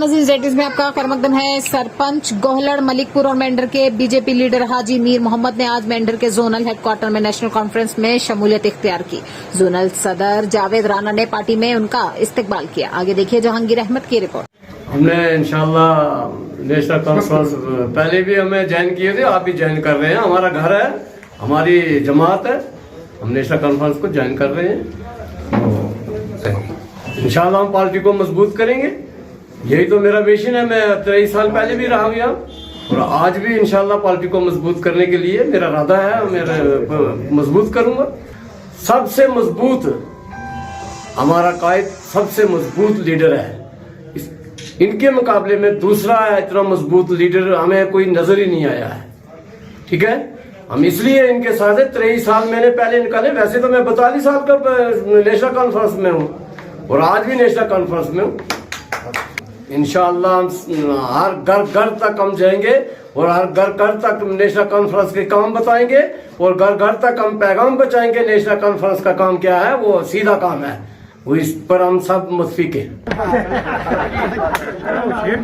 मजीद जेटिस में आपका खैरमकदम है। सरपंच गोहलड़ मलिकपुर और मेंढर के बीजेपी लीडर हाजी मीर मोहम्मद ने आज मेंढर के जोनल हेडक्वार्टर में नेशनल कॉन्फ्रेंस में शमूलियत इख्तियार की। जोनल सदर जावेद राना ने पार्टी में उनका इस्तकबाल किया। आगे देखिए जहांगीर अहमद की रिपोर्ट। हमने इंशाल्लाह नेशनल कॉन्फ्रेंस पहले भी हमें ज्वाइन किए थे, आप भी ज्वाइन कर रहे हैं। हमारा घर है, हमारी जमात है, हम नेशनल कॉन्फ्रेंस को ज्वाइन कर रहे हैं। इंशाल्लाह हम पार्टी को मजबूत करेंगे, यही तो मेरा मिशन है। मैं 23 साल पहले भी रहा हूँ यहाँ और आज भी इंशाल्लाह पार्टी को मजबूत करने के लिए मेरा इरादा है, मैं मजबूत करूंगा। सबसे मजबूत हमारा कायद, सबसे मजबूत लीडर है। इनके मुकाबले में दूसरा इतना मजबूत लीडर हमें कोई नजर ही नहीं आया है। ठीक है, हम इसलिए इनके साथ है। 23 साल मैंने पहले निकाले, वैसे तो मैं 42 साल का नेशनल कॉन्फ्रेंस में हूँ और आज भी नेशनल कॉन्फ्रेंस में हूँ। इंशाअल्लाह हर घर घर तक हम जाएंगे और हर घर घर तक नेशनल कॉन्फ्रेंस के काम बताएंगे और घर घर तक हम पैगाम बचाएंगे। नेशनल कॉन्फ्रेंस का काम क्या है, वो सीधा काम है, वो इस पर हम सब मुतफिक हैं। एक